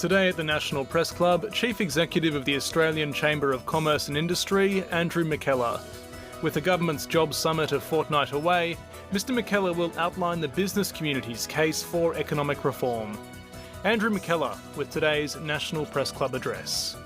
Today at the National Press Club, Chief Executive of the Australian Chamber of Commerce and Industry, Andrew McKellar. With the government's Jobs Summit a fortnight away, Mr McKellar will outline the business community's case for economic reform. Andrew McKellar with today's National Press Club address.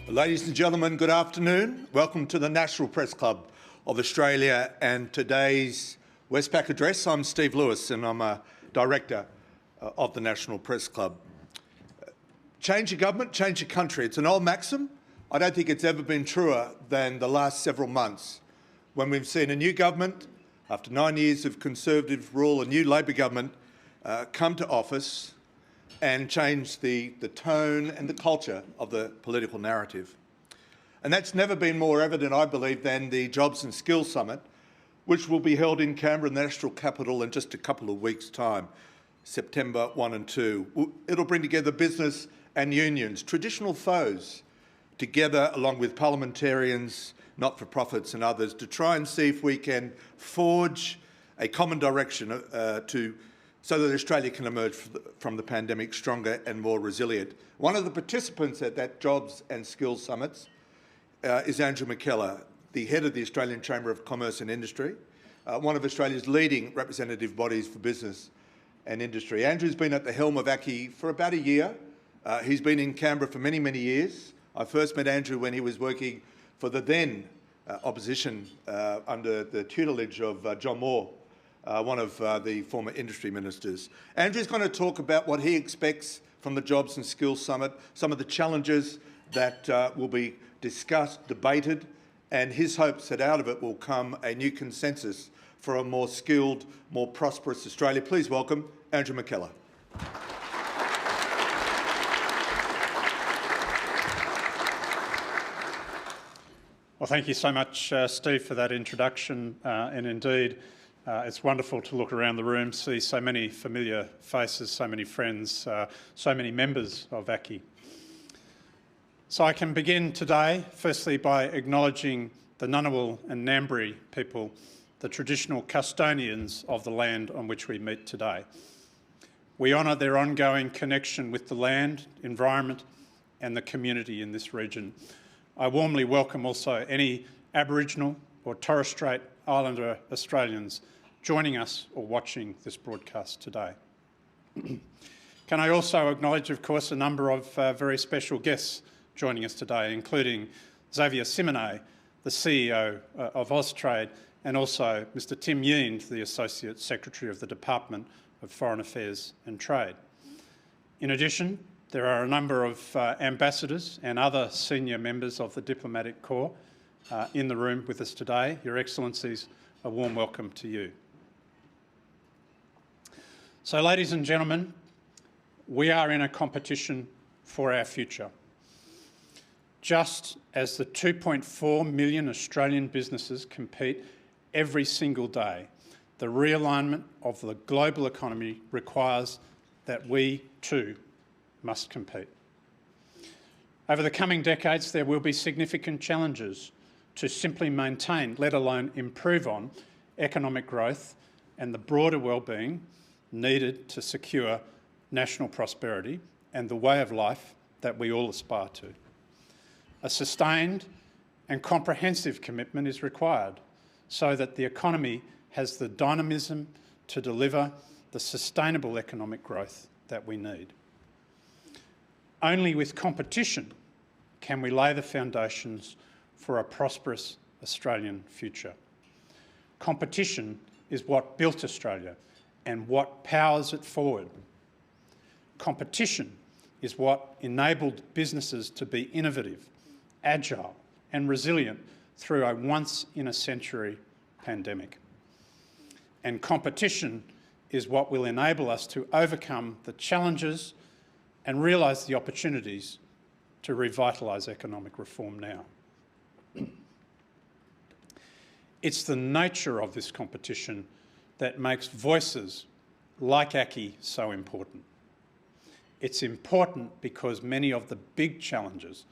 Ladies and gentlemen, good afternoon. Welcome to the National Press Club of Australia and today's Westpac address. I'm Steve Lewis and I'm a Director of the National Press Club. Change your government, change your country. It's an old maxim. I don't think it's ever been truer than the last several months when we've seen a new government, after 9 years of Conservative rule, a new Labor government come to office and change the tone and the culture of the political narrative. And that's never been more evident, I believe, than the Jobs and Skills Summit, which will be held in Canberra, the national capital, in just a couple of weeks' time, September 1 and 2. It'll bring together business and unions, traditional foes, together along with parliamentarians, not-for-profits and others, to try and see if we can forge a common direction so that Australia can emerge from the pandemic stronger and more resilient. One of the participants at that Jobs and Skills Summit is Andrew McKellar, the head of the Australian Chamber of Commerce and Industry, one of Australia's leading representative bodies for business and industry. Andrew's been at the helm of ACCI for about a year. He's been in Canberra for many, many years. I first met Andrew when he was working for the then opposition under the tutelage of John Moore, one of the former industry ministers. Andrew's going to talk about what he expects from the Jobs and Skills Summit, some of the challenges that will be discussed, debated, and his hopes that out of it will come a new consensus for a more skilled, more prosperous Australia. Please welcome Andrew McKellar. Well, thank you so much, Steve, for that introduction. And indeed, it's wonderful to look around the room, see so many familiar faces, so many friends, so many members of ACCI. So I can begin today, firstly, by acknowledging the Ngunnawal and Ngambri people, the traditional custodians of the land on which we meet today. We honour their ongoing connection with the land, environment and the community in this region. I warmly welcome also any Aboriginal or Torres Strait Islander Australians joining us or watching this broadcast today. Can I also acknowledge, of course, a number of very special guests joining us today, including Xavier Simonet, the CEO of Austrade, and also Mr Tim Yeend, the Associate Secretary of the Department of Foreign Affairs and Trade. In addition, there are a number of ambassadors and other senior members of the Diplomatic Corps in the room with us today. Your Excellencies, a warm welcome to you. So, ladies and gentlemen, we are in a competition for our future. Just as the 2.4 million Australian businesses compete every single day, the realignment of the global economy requires that we too must compete. Over the coming decades, there will be significant challenges to simply maintain, let alone improve on, economic growth and the broader well-being needed to secure national prosperity and the way of life that we all aspire to. A sustained and comprehensive commitment is required so that the economy has the dynamism to deliver the sustainable economic growth that we need. Only with competition can we lay the foundations for a prosperous Australian future. Competition is what built Australia and what powers it forward. Competition is what enabled businesses to be innovative, agile and resilient through a once-in-a-century pandemic. And competition is what will enable us to overcome the challenges and realise the opportunities to revitalise economic reform now. It's the nature of this competition that makes voices like ACCI so important. It's important because many of the big challenges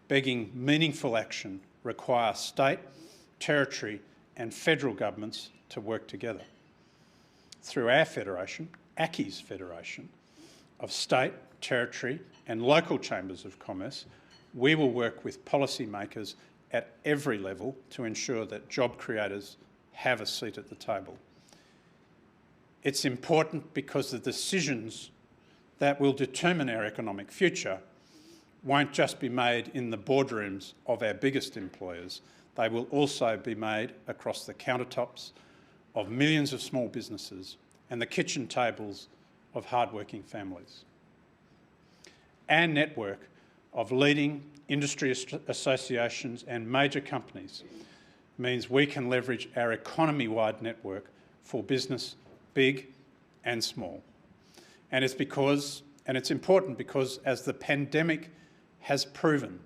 begging meaningful action require state, territory and federal governments to work together. through our federation, ACCI's federation, of state, territory and local chambers of commerce, we will work with policymakers at every level to ensure that job creators have a seat at the table. It's important because the decisions that will determine our economic future won't just be made in the boardrooms of our biggest employers, they will also be made across the countertops of millions of small businesses and the kitchen tables of hardworking families. Our network of leading industry associations and major companies means we can leverage our economy-wide network for business, big and small. And it's important because, as the pandemic has proven,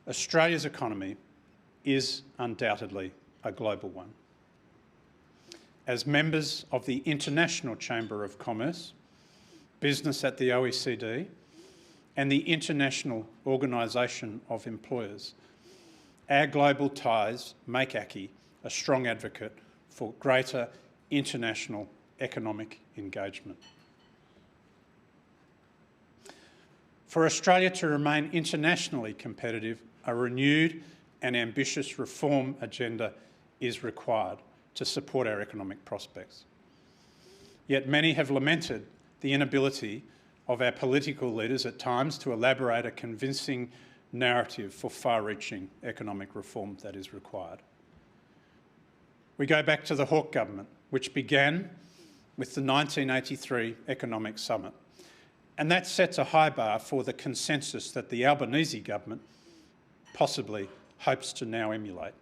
Australia's economy is undoubtedly a global one. As members of the International Chamber of Commerce, business at the OECD, and the International Organisation of Employers, our global ties make ACCI a strong advocate for greater international economic engagement. For Australia to remain internationally competitive, a renewed and ambitious reform agenda is required to support our economic prospects. Yet many have lamented the inability of our political leaders at times to elaborate a convincing narrative for far-reaching economic reform that is required. We go back to the Hawke government, which began with the 1983 Economic Summit, and that sets a high bar for the consensus that the Albanese government possibly hopes to now emulate.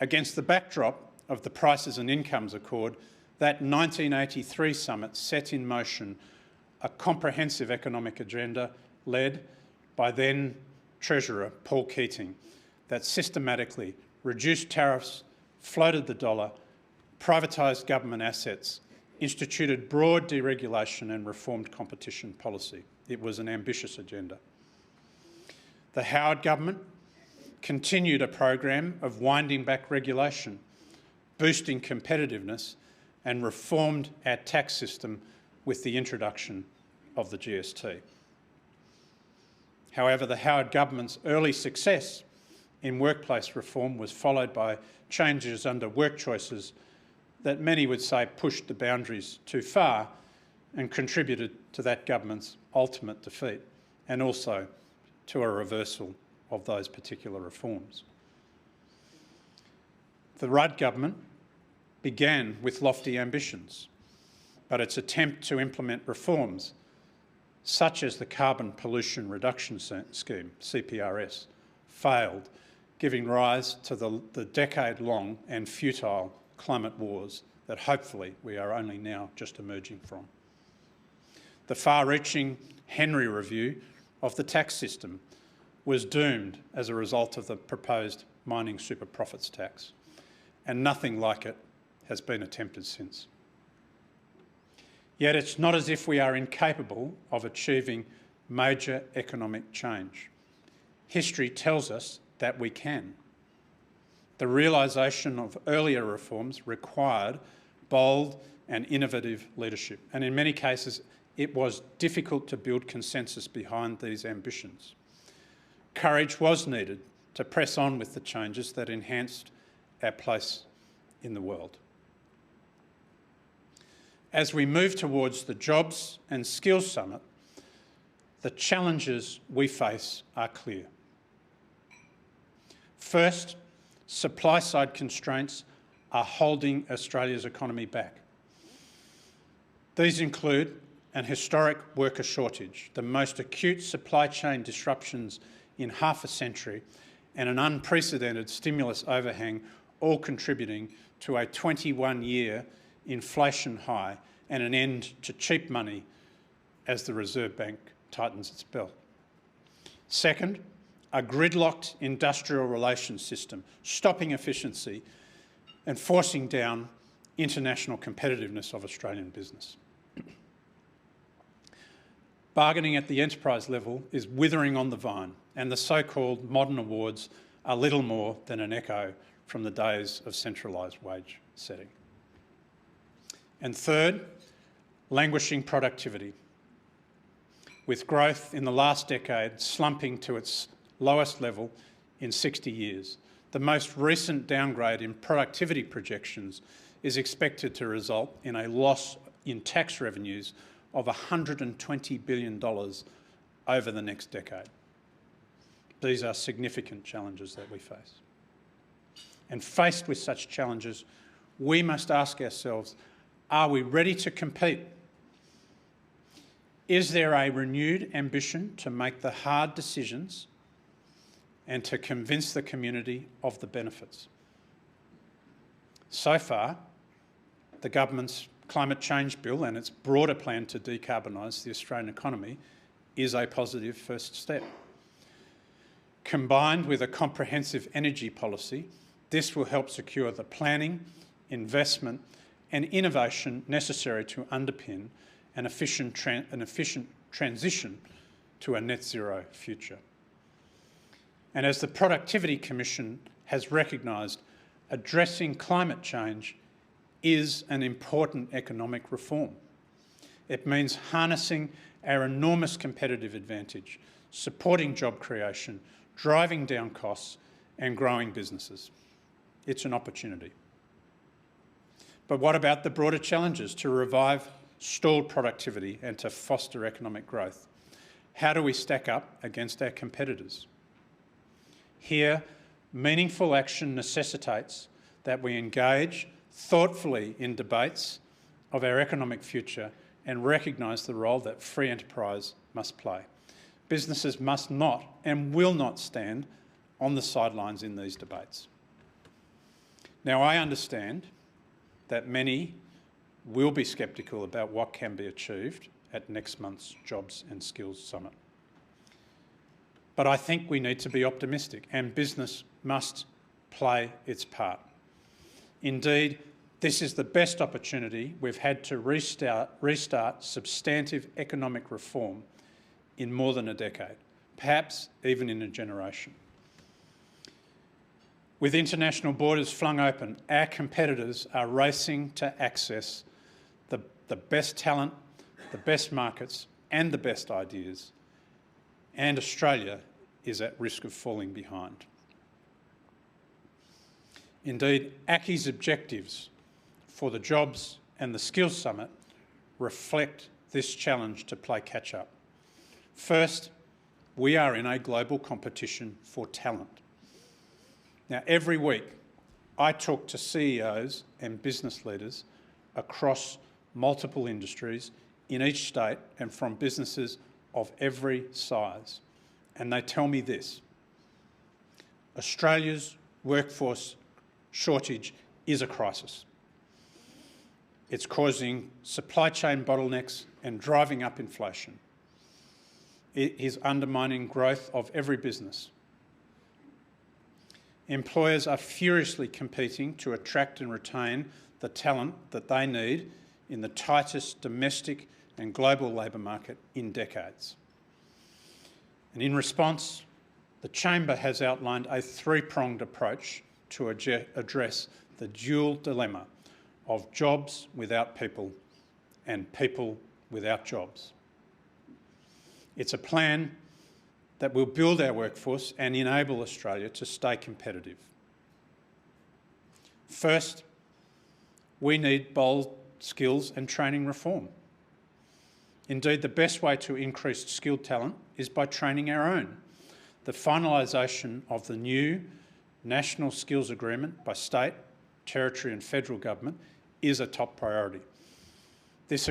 Against the backdrop of the Prices and Incomes Accord, that 1983 summit set in motion a comprehensive economic agenda led by then Treasurer Paul Keating that systematically reduced tariffs, floated the dollar, privatised government assets, instituted broad deregulation and reformed competition policy. It was an ambitious agenda. The Howard government continued a program of winding back regulation, boosting competitiveness and reformed our tax system with the introduction of the GST. However, the Howard government's early success in workplace reform was followed by changes under work choices that many would say pushed the boundaries too far and contributed to that government's ultimate defeat and also to a reversal of those particular reforms. The Rudd government began with lofty ambitions, but its attempt to implement reforms such as the Carbon Pollution Reduction Scheme, CPRS, failed, giving rise to the decade-long and futile climate wars that hopefully we are only now just emerging from. The far-reaching Henry review of the tax system was doomed as a result of the proposed mining super profits tax, and nothing like it has been attempted since. Yet it's not as if we are incapable of achieving major economic change. History tells us that we can. The realisation of earlier reforms required bold and innovative leadership, and in many cases it was difficult to build consensus behind these ambitions. Courage was needed to press on with the changes that enhanced our place in the world. As we move towards the Jobs and Skills Summit, the challenges we face are clear. First, supply-side constraints are holding Australia's economy back. These include an historic worker shortage, the most acute supply chain disruptions in half a century, and an unprecedented stimulus overhang, all contributing to a 21-year inflation high and an end to cheap money as the Reserve Bank tightens its belt. Second, a gridlocked industrial relations system, stopping efficiency and forcing down international competitiveness of Australian business. Bargaining at the enterprise level is withering on the vine, and the so-called modern awards are little more than an echo from the days of centralised wage setting. And third, languishing productivity, with growth in the last decade slumping to its lowest level in 60 years. The most recent downgrade in productivity projections is expected to result in a loss in tax revenues of $120 billion over the next decade. These are significant challenges that we face. And faced with such challenges, we must ask ourselves, are we ready to compete? Is there a renewed ambition to make the hard decisions and to convince the community of the benefits? So far, the government's climate change bill and its broader plan to decarbonise the Australian economy is a positive first step. Combined with a comprehensive energy policy, this will help secure the planning, investment and innovation necessary to underpin an efficient transition to a net zero future. And as the Productivity Commission has recognised, addressing climate change is an important economic reform. It means harnessing our enormous competitive advantage, supporting job creation, driving down costs and growing businesses. It's an opportunity. But what about the broader challenges to revive stalled productivity and to foster economic growth? How do we stack up against our competitors? Here, meaningful action necessitates that we engage thoughtfully in debates of our economic future and recognise the role that free enterprise must play. Businesses must not and will not stand on the sidelines in these debates. Now, I understand that many will be sceptical about what can be achieved at next month's Jobs and Skills Summit. But I think we need to be optimistic, and business must play its part. Indeed, this is the best opportunity we've had to restart substantive economic reform in more than a decade, perhaps even in a generation. With international borders flung open, our competitors are racing to access the best talent, the best markets and the best ideas, and Australia is at risk of falling behind. Indeed, ACCI's objectives for the Jobs and the Skills Summit reflect this challenge to play catch-up. First, we are in a global competition for talent. Now, every week, I talk to CEOs and business leaders across multiple industries in each state and from businesses of every size. And they tell me this: Australia's workforce shortage is a crisis. It's causing supply chain bottlenecks and driving up inflation. It is undermining growth of every business. Employers are furiously competing to attract and retain the talent that they need in the tightest domestic and global labour market in decades. And in response, the Chamber has outlined a three-pronged approach to address the dual dilemma of jobs without people and people without jobs. It's a plan that will build our workforce and enable Australia to stay competitive. First, we need bold skills and training reform. Indeed, the best way to increase skilled talent is by training our own. The finalisation of the new National Skills Agreement by state, territory and federal government is a top priority. This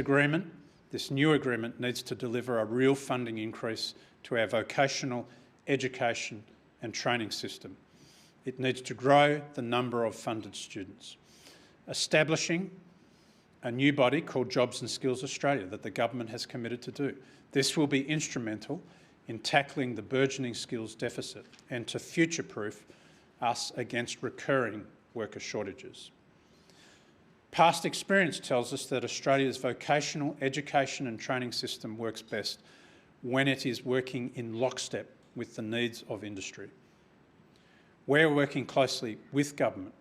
new agreement needs to deliver a real funding increase to our vocational education and training system. It needs to grow the number of funded students. Establishing a new body called Jobs and Skills Australia that the government has committed to do. This will be instrumental in tackling the burgeoning skills deficit and to future-proof us against recurring worker shortages. Past experience tells us that Australia's vocational education and training system works best when it is working in lockstep with the needs of industry. We're working closely with government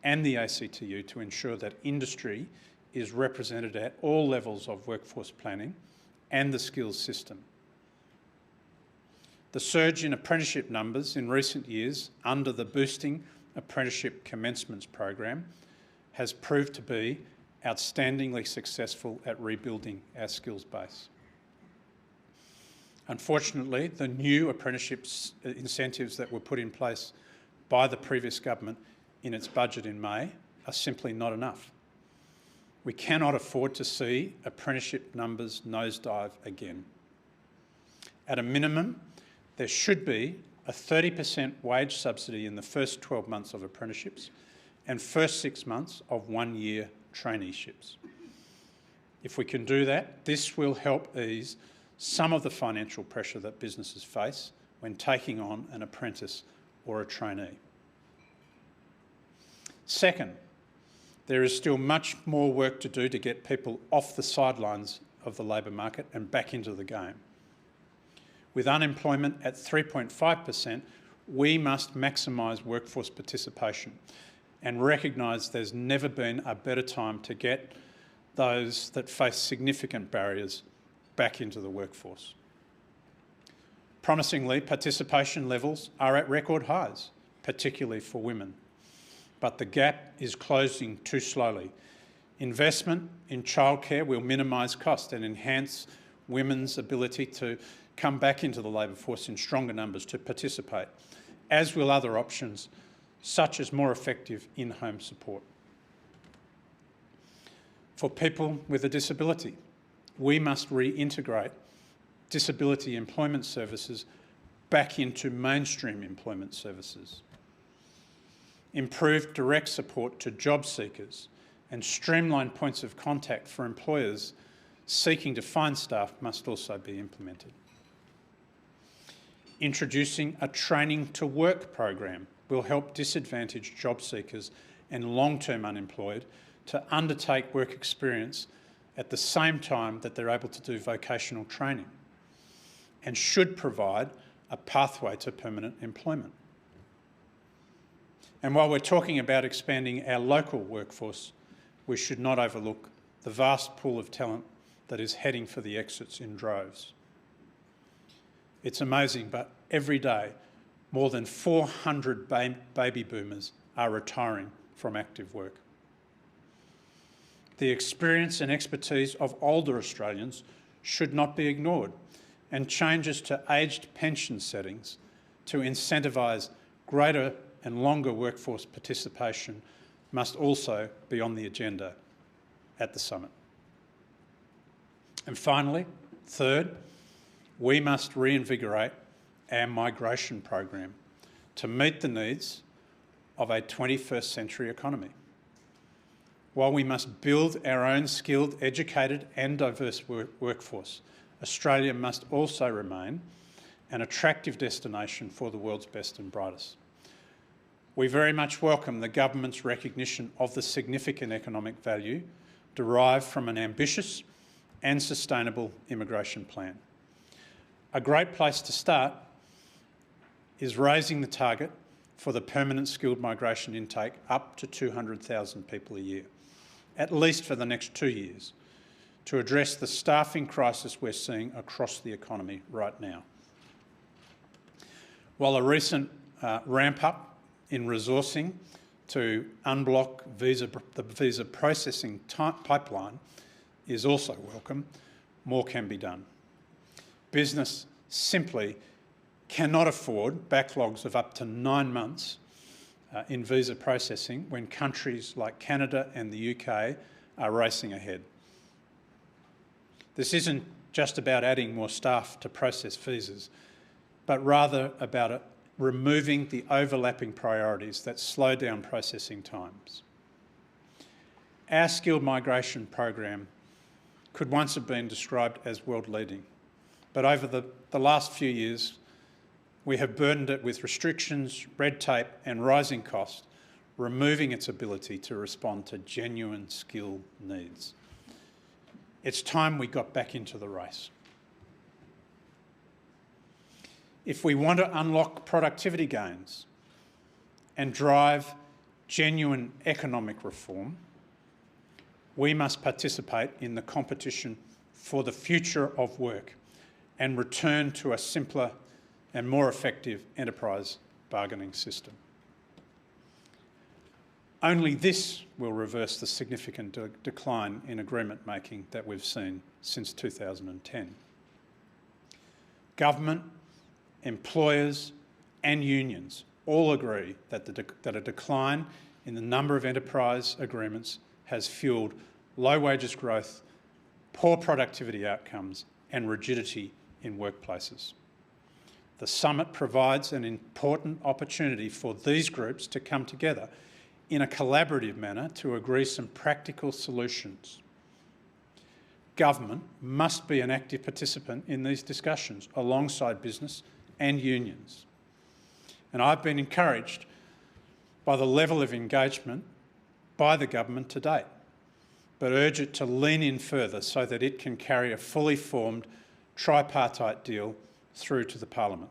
and the ACTU to ensure that industry is represented at all levels of workforce planning and the skills system. The surge in apprenticeship numbers in recent years under the Boosting Apprenticeship Commencements program has proved to be outstandingly successful at rebuilding our skills base. Unfortunately, the new apprenticeships incentives that were put in place by the previous government in its budget in May are simply not enough. We cannot afford to see apprenticeship numbers nosedive again. At a minimum, there should be a 30% wage subsidy in the first 12 months of apprenticeships and first 6 months of 1-year traineeships. If we can do that, this will help ease some of the financial pressure that businesses face when taking on an apprentice or a trainee. Second, there is still much more work to do to get people off the sidelines of the labour market and back into the game. With unemployment at 3.5%, we must maximise workforce participation and recognise there's never been a better time to get those that face significant barriers back into the workforce. Promisingly, participation levels are at record highs, particularly for women. But the gap is closing too slowly. Investment in childcare will minimise cost and enhance women's ability to come back into the labour force in stronger numbers to participate, as will other options such as more effective in-home support. For people with a disability, we must reintegrate disability employment services back into mainstream employment services. Improved direct support to job seekers and streamlined points of contact for employers seeking to find staff must also be implemented. Introducing a training to work program will help disadvantaged job seekers and long-term unemployed to undertake work experience at the same time that they're able to do vocational training, and should provide a pathway to permanent employment. And while we're talking about expanding our local workforce, we should not overlook the vast pool of talent that is heading for the exits in droves. It's amazing, but every day, more than 400 baby boomers are retiring from active work. The experience and expertise of older Australians should not be ignored, and changes to aged pension settings to incentivise greater and longer workforce participation must also be on the agenda at the summit. And finally, third, we must reinvigorate our migration program to meet the needs of a 21st century economy. While we must build our own skilled, educated and diverse workforce, Australia must also remain an attractive destination for the world's best and brightest. We very much welcome the government's recognition of the significant economic value derived from an ambitious and sustainable immigration plan. A great place to start is raising the target for the permanent skilled migration intake up to 200,000 people a year, at least for the next 2 years, to address the staffing crisis we're seeing across the economy right now. While a recent ramp-up in resourcing to unblock the visa processing pipeline is also welcome, more can be done. Business simply cannot afford backlogs of up to 9 months in visa processing when countries like Canada and the UK are racing ahead. This isn't just about adding more staff to process visas, but rather about removing the overlapping priorities that slow down processing times. Our skilled migration program could once have been described as world-leading, but over the last few years, we have burdened it with restrictions, red tape and rising costs, removing its ability to respond to genuine skill needs. It's time we got back into the race. If we want to unlock productivity gains and drive genuine economic reform, we must participate in the competition for the future of work and return to a simpler and more effective enterprise bargaining system. Only this will reverse the significant decline in agreement making that we've seen since 2010. Government, employers and unions all agree that a decline in the number of enterprise agreements has fuelled low wages growth, poor productivity outcomes and rigidity in workplaces. The summit provides an important opportunity for these groups to come together in a collaborative manner to agree some practical solutions. Government must be an active participant in these discussions alongside business and unions. And I've been encouraged by the level of engagement by the government to date, but urge it to lean in further so that it can carry a fully formed tripartite deal through to the Parliament.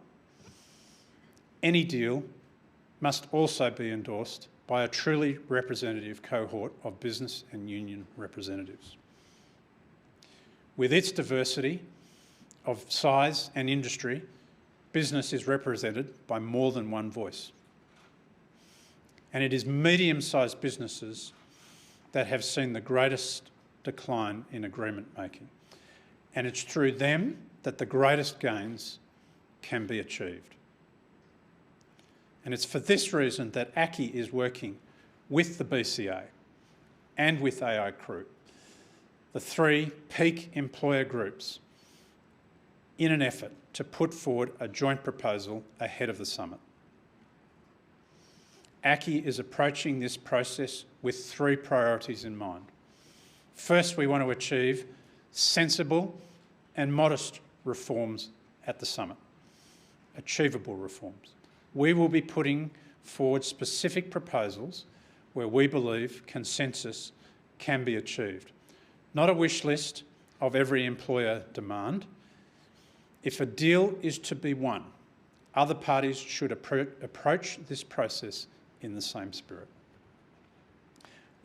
Any deal must also be endorsed by a truly representative cohort of business and union representatives. With its diversity of size and industry, business is represented by more than one voice. And it is medium-sized businesses that have seen the greatest decline in agreement making. And it's through them that the greatest gains can be achieved. And it's for this reason that ACCI is working with the BCA and with AI Group, the three peak employer groups, in an effort to put forward a joint proposal ahead of the summit. ACCI is approaching this process with three priorities in mind. First, we want to achieve sensible and modest reforms at the summit, achievable reforms. We will be putting forward specific proposals where we believe consensus can be achieved. Not a wish list of every employer demand. If a deal is to be won, other parties should approach this process in the same spirit.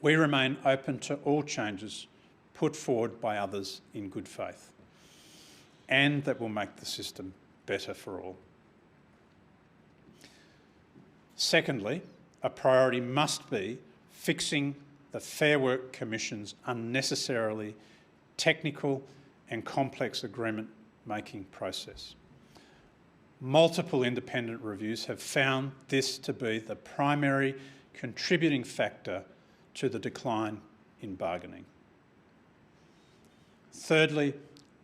We remain open to all changes put forward by others in good faith and that will make the system better for all. Secondly, a priority must be fixing the Fair Work Commission's unnecessarily technical and complex agreement-making process. Multiple independent reviews have found this to be the primary contributing factor to the decline in bargaining. Thirdly,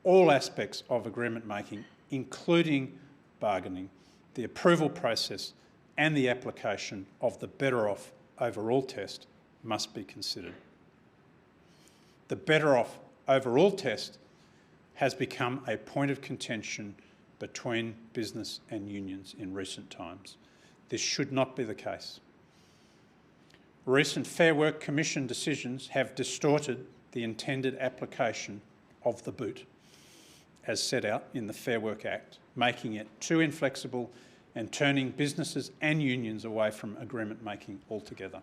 all aspects of agreement making, including bargaining, the approval process and the application of the Better Off Overall test must be considered. The Better Off Overall test has become a point of contention between business and unions in recent times. This should not be the case. Recent Fair Work Commission decisions have distorted the intended application of the boot, as set out in the Fair Work Act, making it too inflexible and turning businesses and unions away from agreement making altogether.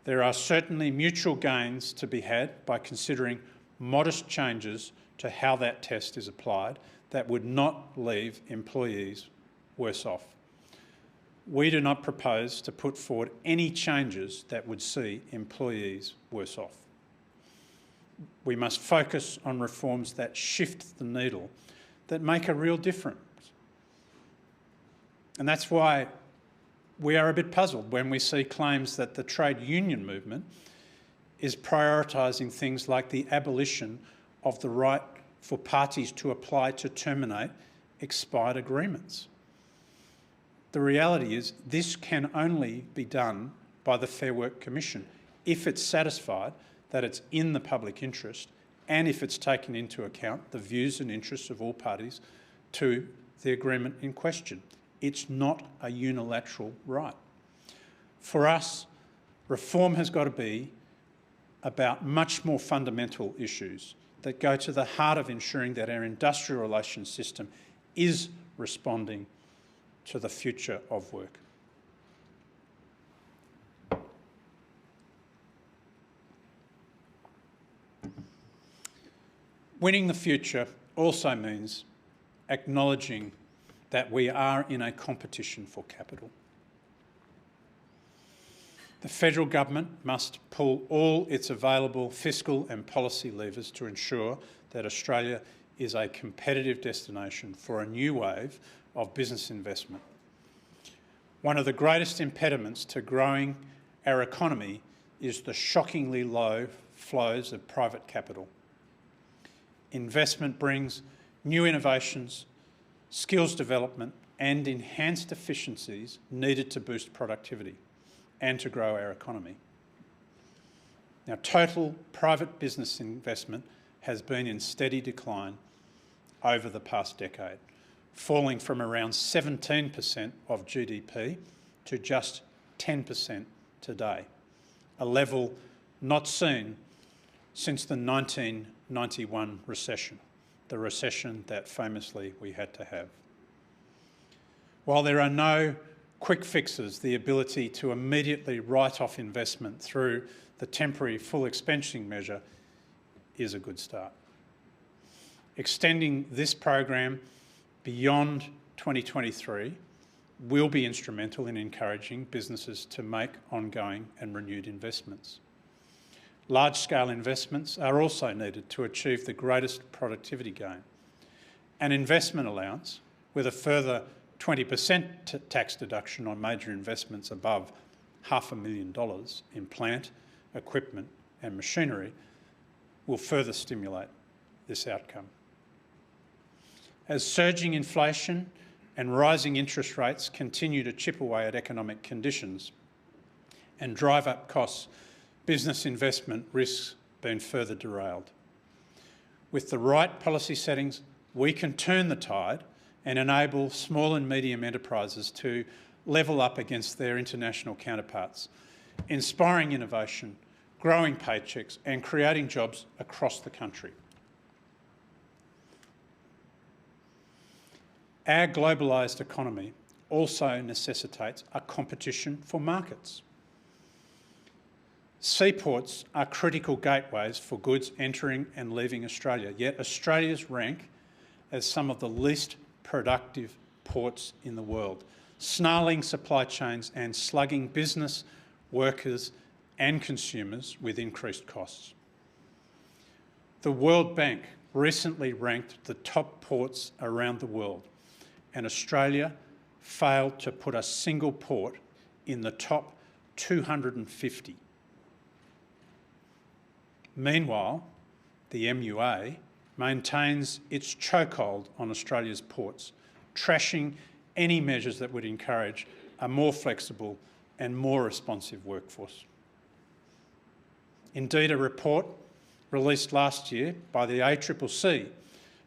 There are certainly mutual gains to be had by considering modest changes to how that test is applied that would not leave employees worse off. We do not propose to put forward any changes that would see employees worse off. We must focus on reforms that shift the needle, that make a real difference. And that's why we are a bit puzzled when we see claims that the trade union movement is prioritising things like the abolition of the right for parties to apply to terminate expired agreements. The reality is this can only be done by the Fair Work Commission if it's satisfied that it's in the public interest and if it's taken into account the views and interests of all parties to the agreement in question. It's not a unilateral right. For us, reform has got to be about much more fundamental issues that go to the heart of ensuring that our industrial relations system is responding to the future of work. Winning the future also means acknowledging that we are in a competition for capital. The federal government must pull all its available fiscal and policy levers to ensure that Australia is a competitive destination for a new wave of business investment. One of the greatest impediments to growing our economy is the shockingly low flows of private capital. Investment brings new innovations, skills development and enhanced efficiencies needed to boost productivity and to grow our economy. Now, total private business investment has been in steady decline over the past decade, falling from around 17% of GDP to just 10% today, a level not seen since the 1991 recession, the recession that famously we had to have. While there are no quick fixes, the ability to immediately write off investment through the temporary full expensing measure is a good start. Extending this program beyond 2023 will be instrumental in encouraging businesses to make ongoing and renewed investments. Large-scale investments are also needed to achieve the greatest productivity gain. An investment allowance with a further 20% tax deduction on major investments above $500,000 in plant, equipment and machinery will further stimulate this outcome. As surging inflation and rising interest rates continue to chip away at economic conditions and drive up costs, business investment risks being further derailed. With the right policy settings, we can turn the tide and enable small and medium enterprises to level up against their international counterparts, inspiring innovation, growing paychecks and creating jobs across the country. Our globalised economy also necessitates a competition for markets. Seaports are critical gateways for goods entering and leaving Australia, yet Australia's rank as some of the least productive ports in the world, snarling supply chains and slugging business, workers and consumers with increased costs. The World Bank recently ranked the top ports around the world, and Australia failed to put a single port in the top 250. Meanwhile, the MUA maintains its chokehold on Australia's ports, trashing any measures that would encourage a more flexible and more responsive workforce. Indeed, a report released last year by the ACCC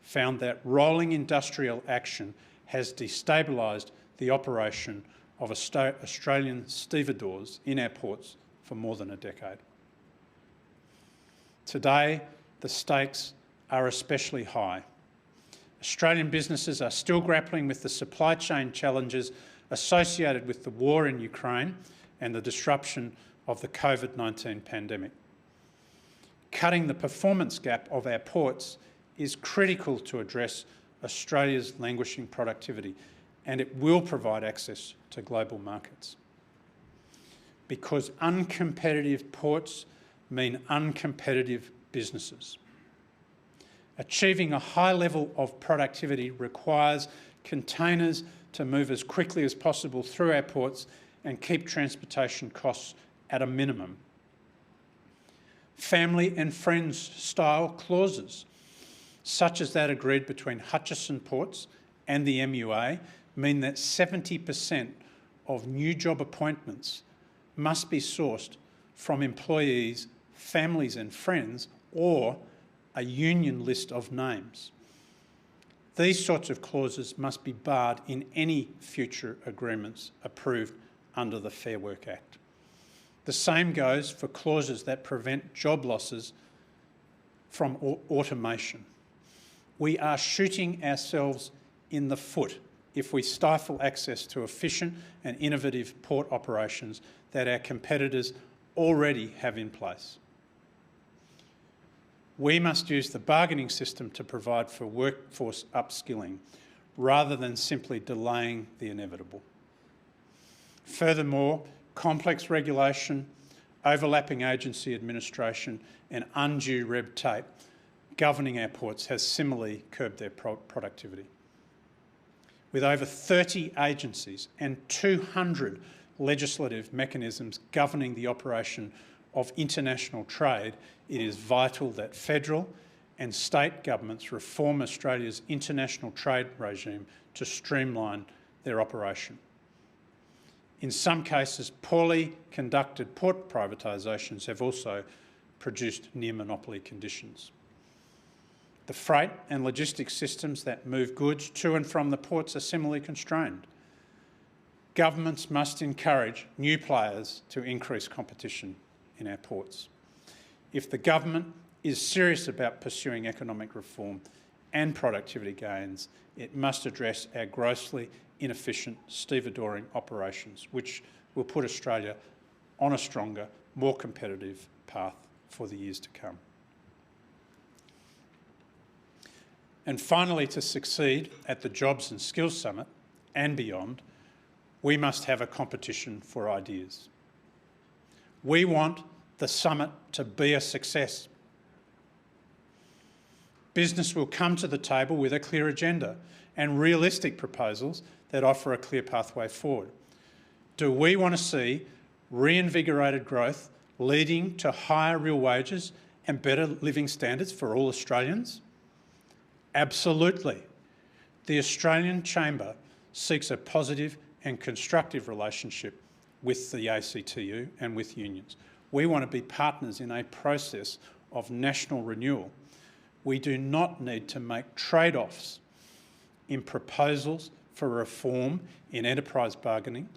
found that rolling industrial action has destabilised the operation of Australian stevedores in our ports for more than a decade. Today, the stakes are especially high. Australian businesses are still grappling with the supply chain challenges associated with the war in Ukraine and the disruption of the COVID-19 pandemic. Cutting the performance gap of our ports is critical to address Australia's languishing productivity, and it will provide access to global markets. Because uncompetitive ports mean uncompetitive businesses. Achieving a high level of productivity requires containers to move as quickly as possible through our ports and keep transportation costs at a minimum. Family and friends style clauses, such as that agreed between Hutchison Ports and the MUA, mean that 70% of new job appointments must be sourced from employees, families and friends, or a union list of names. These sorts of clauses must be barred in any future agreements approved under the Fair Work Act. The same goes for clauses that prevent job losses from automation. We are shooting ourselves in the foot if we stifle access to efficient and innovative port operations that our competitors already have in place. We must use the bargaining system to provide for workforce upskilling rather than simply delaying the inevitable. Furthermore, complex regulation, overlapping agency administration and undue red tape governing our ports has similarly curbed their productivity. With over 30 agencies and 200 legislative mechanisms governing the operation of international trade, it is vital that federal and state governments reform Australia's international trade regime to streamline their operation. In some cases, poorly conducted port privatisations have also produced near-monopoly conditions. The freight and logistics systems that move goods to and from the ports are similarly constrained. Governments must encourage new players to increase competition in our ports. If the government is serious about pursuing economic reform and productivity gains, it must address our grossly inefficient stevedoring operations, which will put Australia on a stronger, more competitive path for the years to come. And finally, to succeed at the Jobs and Skills Summit and beyond, we must have a competition for ideas. We want the summit to be a success. Business will come to the table with a clear agenda and realistic proposals that offer a clear pathway forward. Do we want to see reinvigorated growth leading to higher real wages and better living standards for all Australians? Absolutely. The Australian Chamber seeks a positive and constructive relationship with the ACTU and with unions. We want to be partners in a process of national renewal. We do not need to make trade-offs in proposals for reform in enterprise bargaining,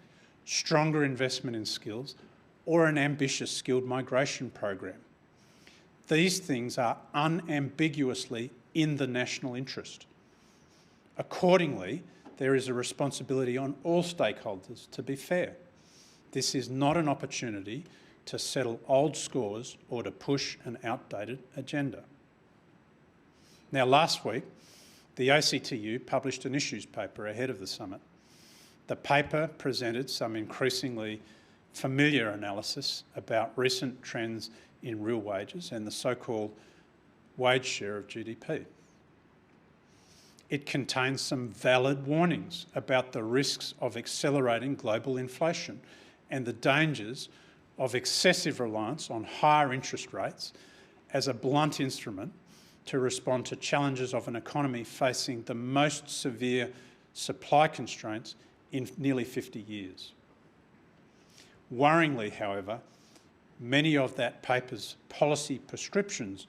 stronger investment in skills, or an ambitious skilled migration program. These things are unambiguously in the national interest. Accordingly, there is a responsibility on all stakeholders to be fair. This is not an opportunity to settle old scores or to push an outdated agenda. Now, last week, the ACTU published an issues paper ahead of the summit. The paper presented some increasingly familiar analysis about recent trends in real wages and the so-called wage share of GDP. It contains some valid warnings about the risks of accelerating global inflation and the dangers of excessive reliance on higher interest rates as a blunt instrument to respond to challenges of an economy facing the most severe supply constraints in nearly 50 years. Worryingly, however, many of that paper's policy prescriptions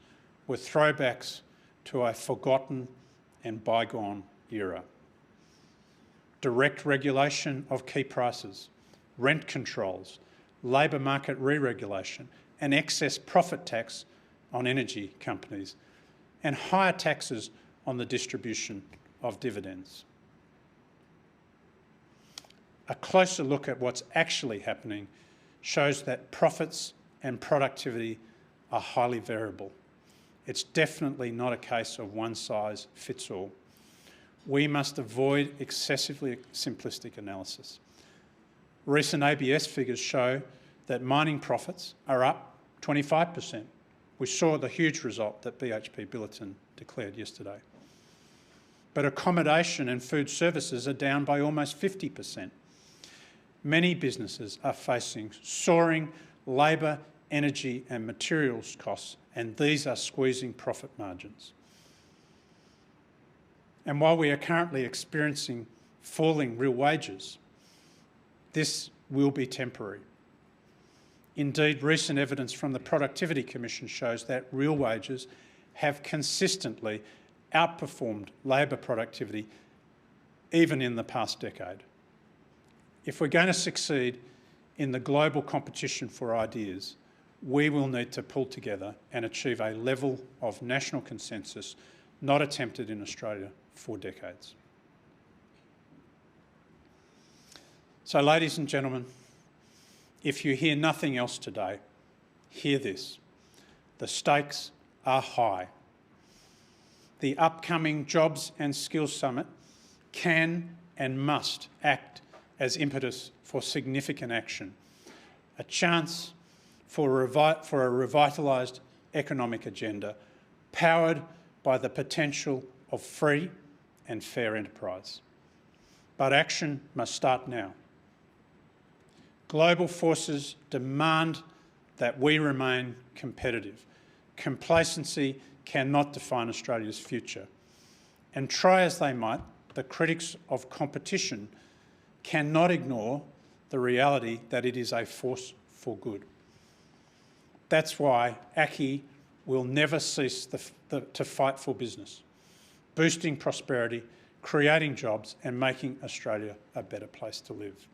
were throwbacks to a forgotten and bygone era. Direct regulation of key prices, rent controls, labour market re-regulation, and excess profit tax on energy companies, and higher taxes on the distribution of dividends. A closer look at what's actually happening shows that profits and productivity are highly variable. It's definitely not a case of one size fits all. We must avoid excessively simplistic analysis. Recent ABS figures show that mining profits are up 25%. We saw the huge result that BHP Billiton declared yesterday. But accommodation and food services are down by almost 50%. Many businesses are facing soaring labour, energy and materials costs, and these are squeezing profit margins. And while we are currently experiencing falling real wages, this will be temporary. Indeed, recent evidence from the Productivity Commission shows that real wages have consistently outperformed labour productivity even in the past decade. If we're going to succeed in the global competition for ideas, we will need to pull together and achieve a level of national consensus not attempted in Australia for decades. So, ladies and gentlemen, if you hear nothing else today, hear this. The stakes are high. The upcoming Jobs and Skills Summit can and must act as impetus for significant action, a chance for a revitalised economic agenda powered by the potential of free and fair enterprise. But action must start now. Global forces demand that we remain competitive. Complacency cannot define Australia's future. And try as they might, the critics of competition cannot ignore the reality that it is a force for good. That's why ACCI will never cease to fight for business, boosting prosperity, creating jobs and making Australia a better place to live.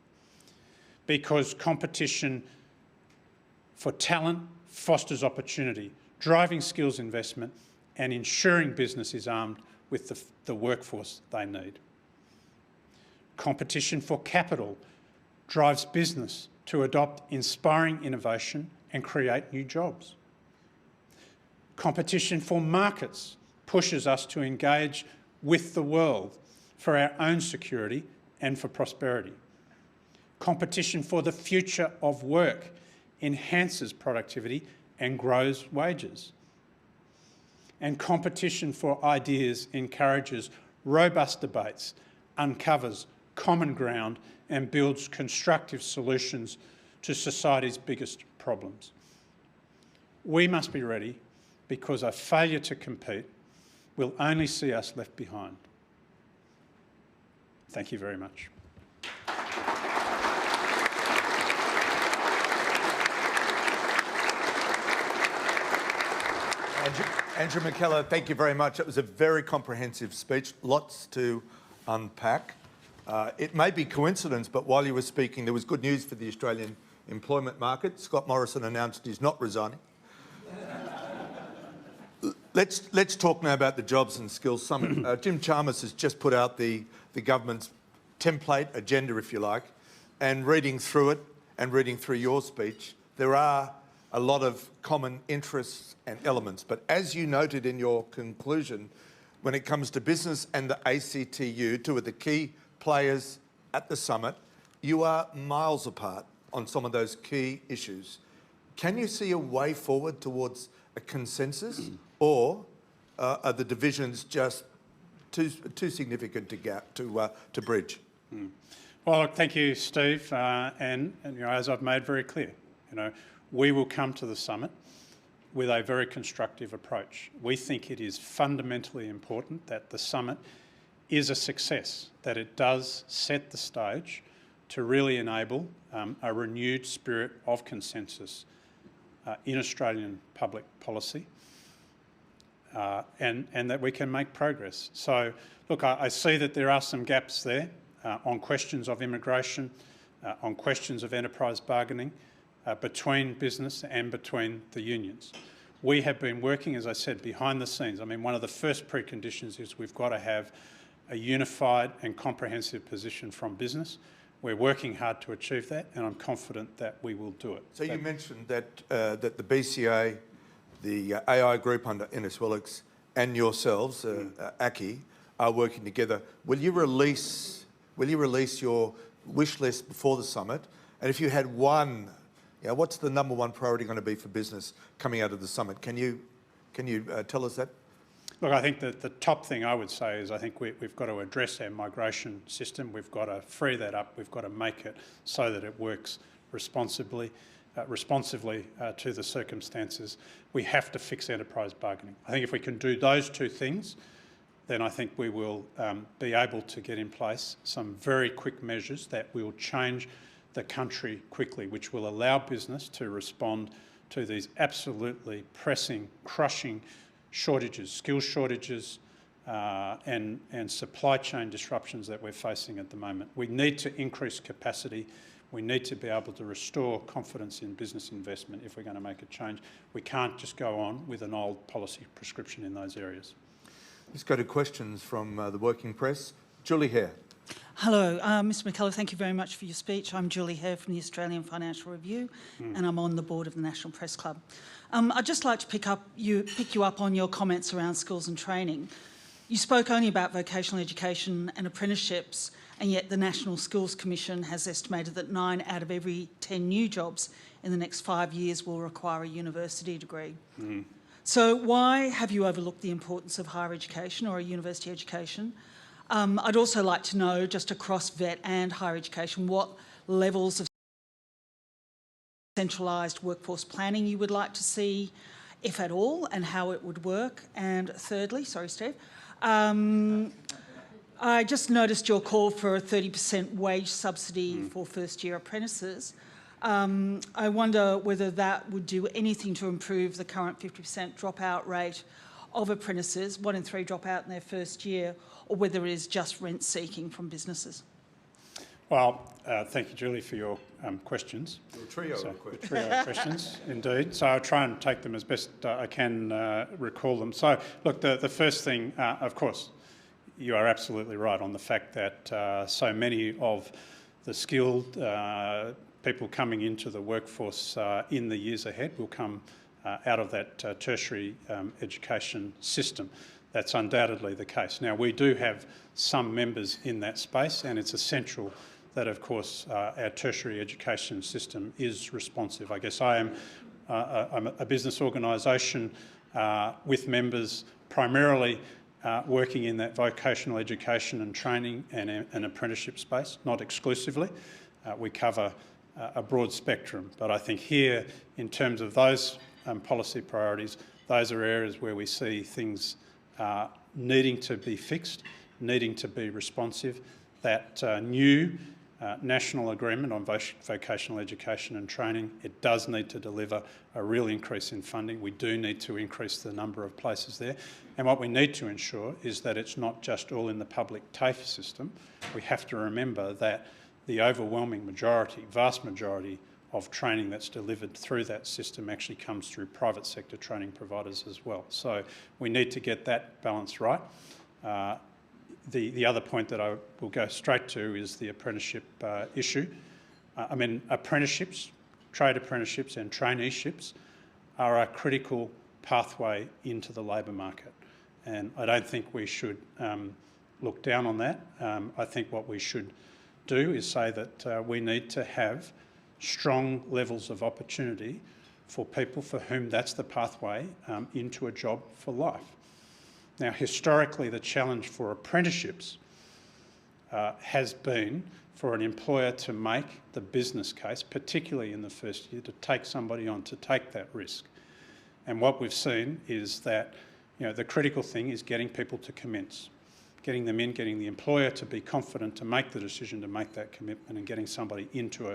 Because competition for talent fosters opportunity, driving skills investment and ensuring business is armed with the workforce they need. Competition for capital drives business to adopt inspiring innovation and create new jobs. Competition for markets pushes us to engage with the world for our own security and for prosperity. Competition for the future of work enhances productivity and grows wages. And competition for ideas encourages robust debates, uncovers common ground and builds constructive solutions to society's biggest problems. We must be ready because a failure to compete will only see us left behind. Thank you very much. Andrew McKellar, thank you very much. It was a very comprehensive speech, lots to unpack. It may be coincidence, but while you were speaking, there was good news for the Australian employment market. Scott Morrison announced he's not resigning. Let's talk now about the Jobs and Skills Summit. Jim Chalmers has just put out the government's template agenda, if you like, and reading through it and reading through your speech, there are a lot of common interests and elements. But as you noted in your conclusion, when it comes to business and the ACTU, two of the key players at the summit, you are miles apart on some of those key issues. Can you see a way forward towards a consensus, or are the divisions just too significant to bridge? Well, look, thank you, Steve. And as I've made very clear, we will come to the summit with a very constructive approach. We think it is fundamentally important that the summit is a success, that it does set the stage to really enable a renewed spirit of consensus in Australian public policy, and that we can make progress. So, look, I see that there are some gaps there on questions of immigration, on questions of enterprise bargaining, between business and between the unions. We have been working, as I said, behind the scenes. I mean, one of the first preconditions is we've got to have a unified and comprehensive position from business. We're working hard to achieve that, and I'm confident that we will do it. So you mentioned that that the BCA, the AI group under Innes Willox, and yourselves, ACCI, are working together. Will you release your wish list before the summit? And if you had one, what's the number one priority going to be for business coming out of the summit? Can you tell us that? Look, I think that the top thing I would say is I think we've got to address our migration system. We've got to free that up. We've got to make it so that it works responsively to the circumstances. We have to fix enterprise bargaining. I think if we can do those two things, then I think we will be able to get in place some very quick measures that will change the country quickly, which will allow business to respond to these absolutely pressing, crushing shortages, skill shortages, and supply chain disruptions that we're facing at the moment. We need to increase capacity. We need to be able to restore confidence in business investment if we're going to make a change. We can't just go on with an old policy prescription in those areas. Let's go to questions from the working press. Julie Hare. Hello, Mr McKellar, thank you very much for your speech. I'm Julie Hare from the Australian Financial Review and I'm on the board of the National Press Club. I'd just like to pick you up on your comments around skills and training. You spoke only about vocational education and apprenticeships, and yet the National Skills Commission has estimated that 9 out of every 10 new jobs in the next 5 years will require a university degree. So why have you overlooked the importance of higher education or a university education? I'd also like to know, just across vet and higher education, what levels of centralised workforce planning you would like to see, if at all, and how it would work. And thirdly, sorry Steve, I just noticed your call for a 30% wage subsidy for first-year apprentices. I wonder whether that would do anything to improve the current 50% dropout rate of apprentices, 1 in 3 drop out in their first year, or whether it is just rent seeking from businesses. Well, thank you, Julie, for your questions. A trio of questions. Trio of questions, indeed. So I'll try and take them as best I can recall them. So, look, the first thing, of course, you are absolutely right on the fact that so many of the skilled people coming into the workforce in the years ahead will come out of that tertiary education system. That's undoubtedly the case. Now, we do have some members in that space, and it's essential that, of course, our tertiary education system is responsive. I guess I'm a business organisation with members primarily working in that vocational education and training and apprenticeship space, not exclusively. We cover a broad spectrum, but I think here, in terms of those policy priorities, those are areas where we see things needing to be fixed, needing to be responsive. That new national agreement on vocational education and training, it does need to deliver a real increase in funding. We do need to increase the number of places there. And what we need to ensure is that it's not just all in the public TAFE system. We have to remember that the overwhelming majority, vast majority of training that's delivered through that system actually comes through private sector training providers as well. So we need to get that balance right. The other point that I will go straight to is the apprenticeship issue. I mean, apprenticeships, trade apprenticeships and traineeships are a critical pathway into the labour market. And I don't think we should look down on that. I think what we should do is say that we need to have strong levels of opportunity for people for whom that's the pathway into a job for life. Now, historically, the challenge for apprenticeships has been for an employer to make the business case, particularly in the first year, to take somebody on, to take that risk. And what we've seen is that, you know, the critical thing is getting people to commence, getting them in, getting the employer to be confident to make the decision to make that commitment, and getting somebody into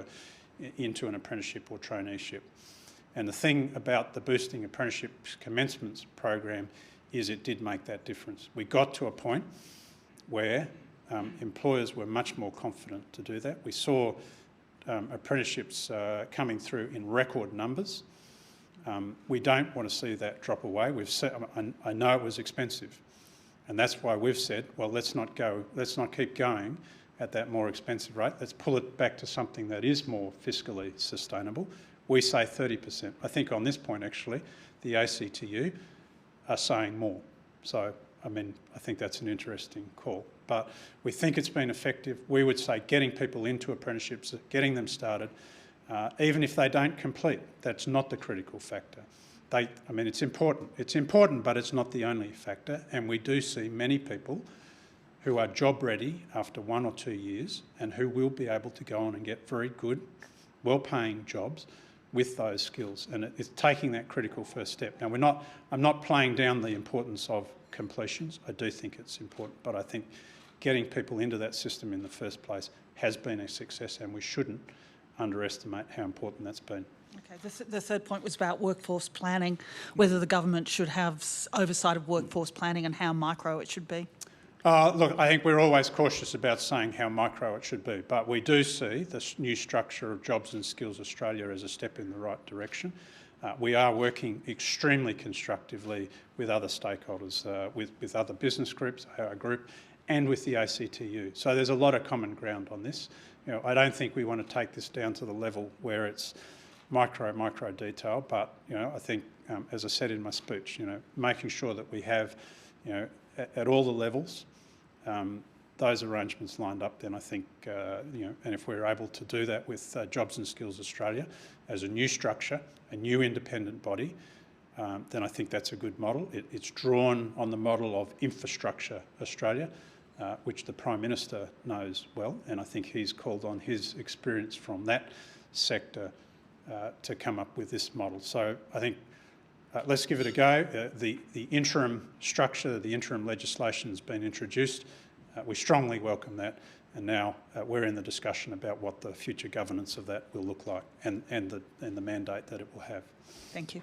an apprenticeship or traineeship. And the thing about the Boosting Apprenticeship Commencements program is it did make that difference. We got to a point where employers were much more confident to do that. We saw apprenticeships coming through in record numbers. We don't want to see that drop away. We've said, I know it was expensive, and that's why we've said, well, let's not keep going at that more expensive rate. Let's pull it back to something that is more fiscally sustainable. We say 30%. I think on this point, actually, the ACTU are saying more. So, I mean, I think that's an interesting call. But we think it's been effective. We would say getting people into apprenticeships, getting them started, even if they don't complete, that's not the critical factor. I mean, it's important. It's important, but it's not the only factor. And we do see many people who are job ready after 1 or 2 years and who will be able to go on and get very good, well-paying jobs with those skills. And it's taking that critical first step. Now, I'm not playing down the importance of completions. I do think it's important, but I think getting people into that system in the first place has been a success, and we shouldn't underestimate how important that's been. Okay, the third point was about workforce planning, whether the government should have oversight of workforce planning and how micro it should be. Look, I think we're always cautious about saying how micro it should be, but we do see this new structure of Jobs and Skills Australia as a step in the right direction. We are working extremely constructively with other stakeholders, with other business groups, our group, and with the ACTU. So there's a lot of common ground on this. I don't think we want to take this down to the level where it's micro detail, but I think, as I said in my speech, making sure that we have, at all the levels, those arrangements lined up, then I think, and if we're able to do that with Jobs and Skills Australia as a new structure, a new independent body, then I think that's a good model. It's drawn on the model of Infrastructure Australia, which the Prime Minister knows well, and I think he's called on his experience from that sector to come up with this model. So I think let's give it a go. The interim structure, the interim legislation has been introduced. We strongly welcome that, and now we're in the discussion about what the future governance of that will look like and the mandate that it will have. Thank you.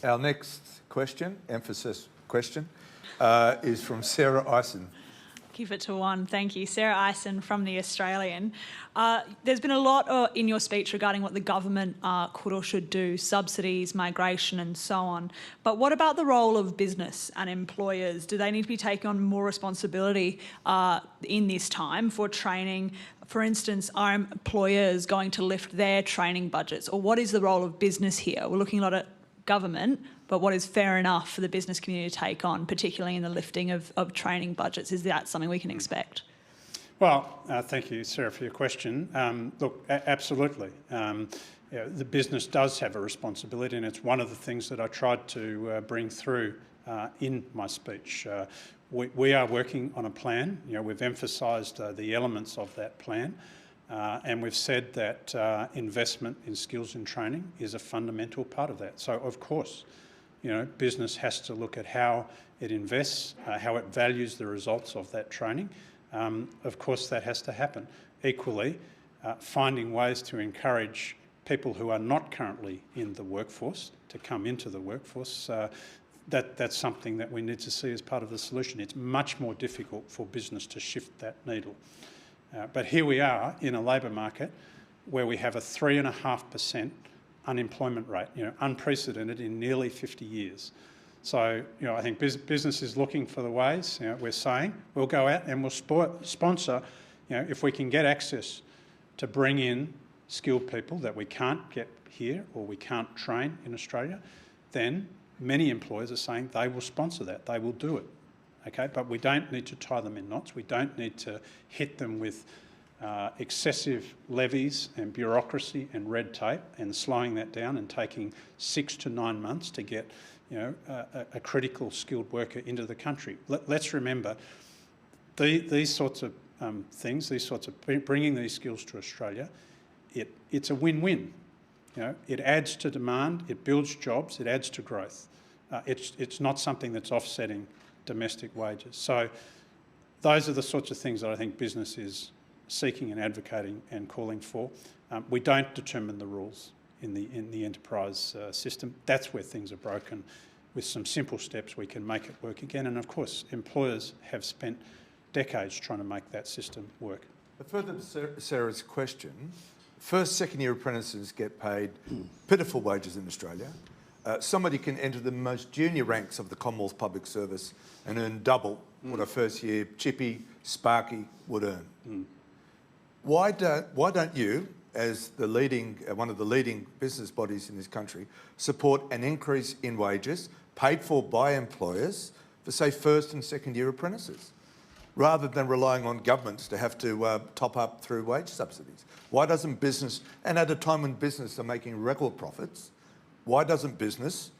Our next question, emphasis question, is from Sarah Eisen. Keep it to one. Thank you. Sarah Eisen from The Australian. There's been a lot in your speech regarding what the government could or should do, subsidies, migration and so on. But what about the role of business and employers? Do they need to be taking on more responsibility in this time for training? For instance, are employers going to lift their training budgets? Or what is the role of business here? We're looking a lot at government, but what is fair enough for the business community to take on, particularly in the lifting of training budgets? Is that something we can expect? Well, thank you, Sarah, for your question. Look, absolutely. The business does have a responsibility, and it's one of the things that I tried to bring through in my speech. We are working on a plan. We've emphasised the elements of that plan. And we've said that investment in skills and training is a fundamental part of that. So, of course, business has to look at how it invests, how it values the results of that training. Of course, that has to happen. Equally, finding ways to encourage people who are not currently in the workforce to come into the workforce, that's something that we need to see as part of the solution. It's much more difficult for business to shift that needle. But here we are in a labour market where we have a 3.5% unemployment rate, unprecedented in nearly 50 years. So, I think business is looking for the ways. We're saying we'll go out and we'll sponsor, if we can get access to bring in skilled people that we can't get here or we can't train in Australia, then many employers are saying they will sponsor that, they will do it. Okay, but we don't need to tie them in knots. We don't need to hit them with excessive levies and bureaucracy and red tape and slowing that down and taking 6 to 9 months to get a critical skilled worker into the country. Let's remember these sorts of things, these sorts of bringing these skills to Australia, it's a win-win. It adds to demand, it builds jobs, it adds to growth. It's not something that's offsetting domestic wages. So those are the sorts of things that I think business is seeking and advocating and calling for. We don't determine the rules in the enterprise system. That's where things are broken. With some simple steps we can make it work again, and of course employers have spent decades trying to make that system work. Further to Sarah's question, first, second-year apprentices get paid pitiful wages in Australia. Somebody can enter the most junior ranks of the Commonwealth Public Service and earn double what a first-year chippy, sparky would earn. Why don't you, as the one of the leading business bodies in this country, support an increase in wages paid for by employers for, say, first and second-year apprentices, rather than relying on governments to have to top up through wage subsidies? Why doesn't business, and at a time when business are making record profits, why doesn't business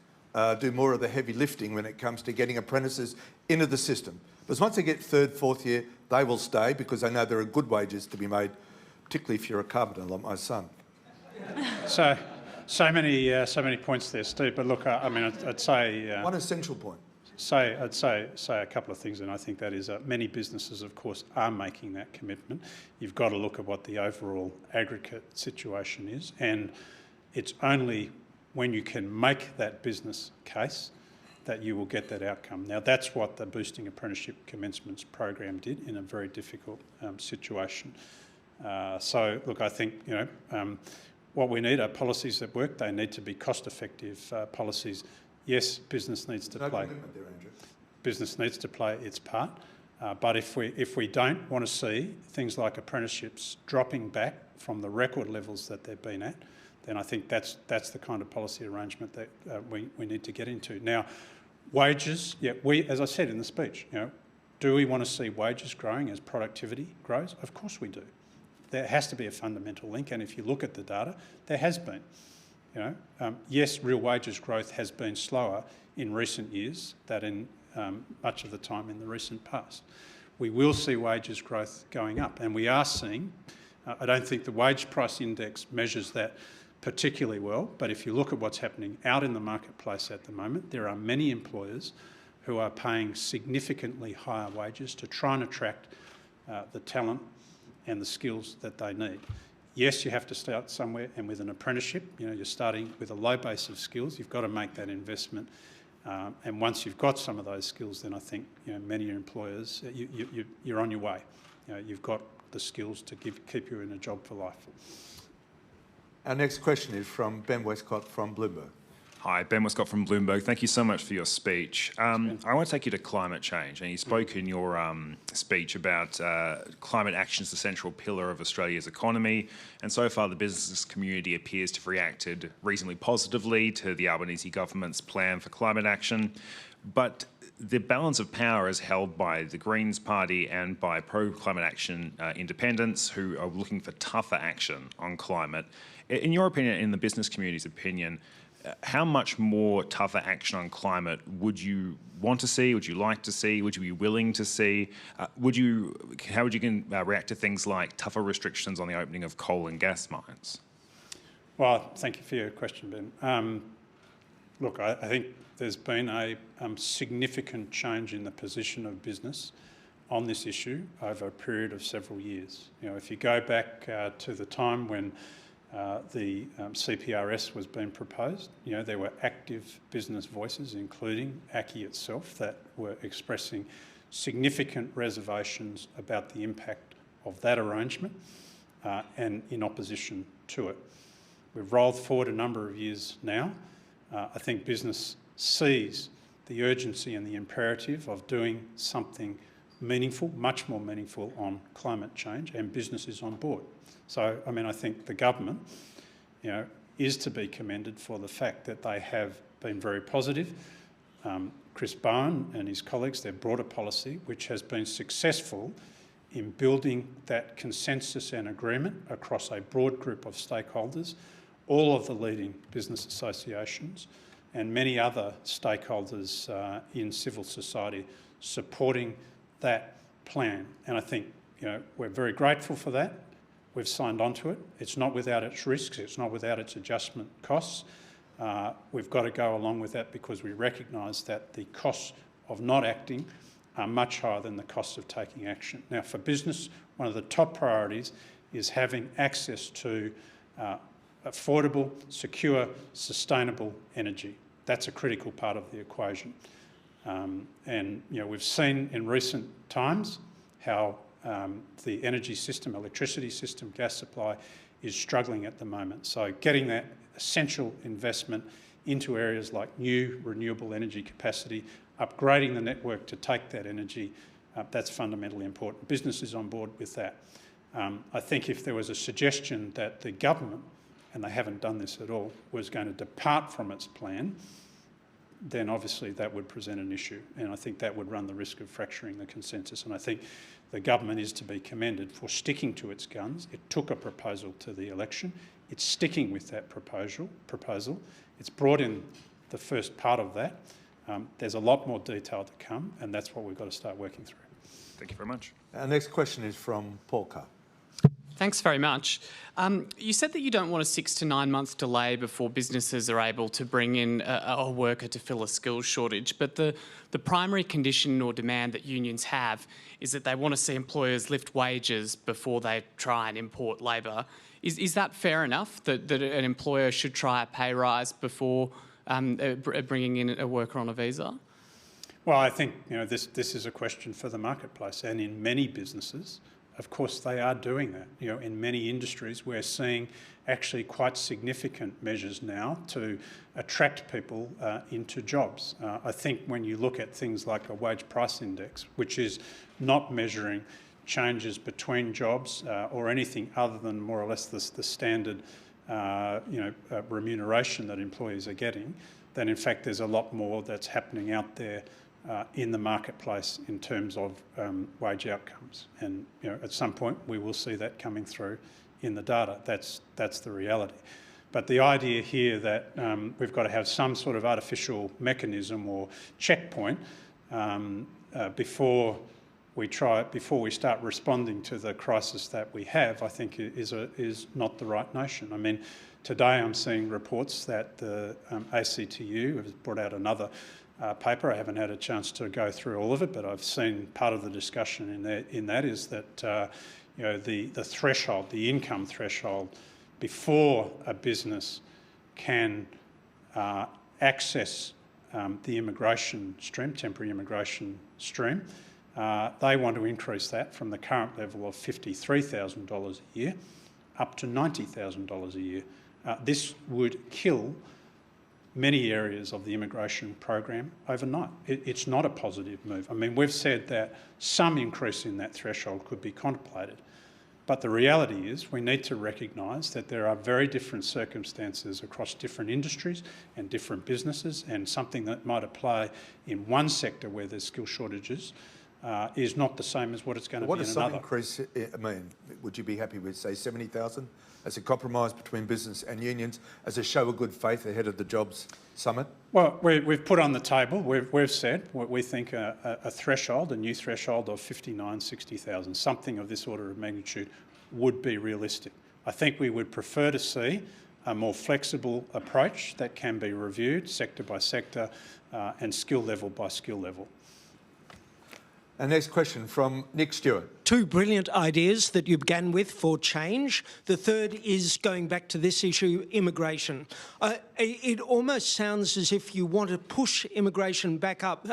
do more of the heavy lifting when it comes to getting apprentices into the system? Because once they get third, fourth year, they will stay because they know there are good wages to be made, particularly if you're a carpenter like my son. So many points there, Steve. But look, I'd say one essential point. I'd say a couple of things, and I think that is many businesses, of course, are making that commitment. You've got to look at what the overall aggregate situation is, and it's only when you can make that business case that you will get that outcome. Now, that's what the Boosting Apprenticeship Commencements program did in a very difficult situation. So, look, I think, what we need are policies that work. They need to be cost-effective policies. Yes, business needs to play. Commitment there, Andrew. Business needs to play its part, But if we don't want to see things like apprenticeships dropping back from the record levels that they've been at, then I think that's the kind of policy arrangement that we need to get into. Now, wages, as I said in the speech, do we want to see wages growing as productivity grows? Of course we do. There has to be a fundamental link, and if you look at the data, there has been. Yes, real wages growth has been slower in recent years than in much of the time in the recent past. We will see wages growth going up, and we are seeing, I don't think the wage price index measures that particularly well, but if you look at what's happening out in the marketplace at the moment, there are many employers who are paying significantly higher wages to try and attract the talent and the skills that they need. Yes, you have to start somewhere, and with an apprenticeship, you're starting with a low base of skills. You've got to make that investment, and once you've got some of those skills, then I think many employers, you're on your way. You've got the skills to keep you in a job for life. Our next question is from Ben Westcott from Bloomberg. Hi, Ben Westcott from Bloomberg. Thank you so much for your speech. I want to take you to climate change. And you spoke in your speech about climate action as the central pillar of Australia's economy. And so far, the business community appears to have reacted reasonably positively to the Albanese government's plan for climate action. But the balance of power is held by the Greens Party and by pro-climate action independents who are looking for tougher action on climate. In your opinion, in the business community's opinion, how much more tougher action on climate would you want to see, would you like to see, would you be willing to see? How would you react to things like tougher restrictions on the opening of coal and gas mines? Well, thank you for your question, Ben. Look, I think there's been a significant change in the position of business on this issue over a period of several years. If you go back to the time when the CPRS was being proposed, there were active business voices, including ACCI itself, that were expressing significant reservations about the impact of that arrangement and in opposition to it. We've rolled forward a number of years now. I think business sees the urgency and the imperative of doing something meaningful, much more meaningful on climate change, and business is on board. So, I think the government, is to be commended for the fact that they have been very positive. Chris Bowen and his colleagues, they've brought a policy which has been successful in building that consensus and agreement across a broad group of stakeholders, all of the leading business associations and many other stakeholders in civil society supporting that plan. And I think, we're very grateful for that. We've signed on to it. It's not without its risks. It's not without its adjustment costs. We've got to go along with that because we recognise that the costs of not acting are much higher than the costs of taking action. Now, for business, one of the top priorities is having access to affordable, secure, sustainable energy. That's a critical part of the equation. We've seen in recent times how the energy system, electricity system, gas supply is struggling at the moment. So getting that essential investment into areas like new renewable energy capacity, upgrading the network to take that energy, that's fundamentally important. Business is on board with that. I think if there was a suggestion that the government, and they haven't done this at all, was going to depart from its plan, then obviously that would present an issue. And I think that would run the risk of fracturing the consensus. And I think the government is to be commended for sticking to its guns. It took a proposal to the election. It's sticking with that proposal. It's brought in the first part of that. There's a lot more detail to come, and that's what we've got to start working through. Thank you very much. Our next question is from Paul Carr. Thanks very much. You said that you don't want a 6 to 9 month delay before businesses are able to bring in a worker to fill a skills shortage, but the primary condition or demand that unions have is that they want to see employers lift wages before they try and import labour. Is that fair enough, that an employer should try a pay rise before bringing in a worker on a visa? Well, I think this is a question for the marketplace, and in many businesses, of course they are doing that. In many industries we're seeing actually quite significant measures now to attract people into jobs. I think when you look at things like a wage price index, which is not measuring changes between jobs or anything other than more or less the standard remuneration that employees are getting, then in fact there's a lot more that's happening out there in the marketplace in terms of wage outcomes. And at some point we will see that coming through in the data. That's the reality. But the idea here that we've got to have some sort of artificial mechanism or checkpoint before we start responding to the crisis that we have, I think is not the right notion. I mean, today I'm seeing reports that the ACCU has brought out another paper. I haven't had a chance to go through all of it, but I've seen part of the discussion in that is that the threshold, the income threshold, before a business can access the immigration stream, temporary immigration stream, they want to increase that from the current level of $53,000 a year up to $90,000 a year. This would kill many areas of the immigration program overnight. It's not a positive move. I mean, we've said that some increase in that threshold could be contemplated, but the reality is we need to recognise that there are very different circumstances across different industries and different businesses, and something that might apply in one sector where there's skill shortages is not the same as what it's going to be in another. What does some increase mean? Would you be happy with, say, 70,000 as a compromise between business and unions as a show of good faith ahead of the Jobs Summit? Well, we've put on the table, we've said what we think a threshold, a new threshold of 59,000, 60,000, something of this order of magnitude would be realistic. I think we would prefer to see a more flexible approach that can be reviewed sector by sector and skill level by skill level. Our next question from Nick Stewart. Two brilliant ideas that you began with for change. The third is going back to this issue, immigration. It almost sounds as if you want to push immigration back up,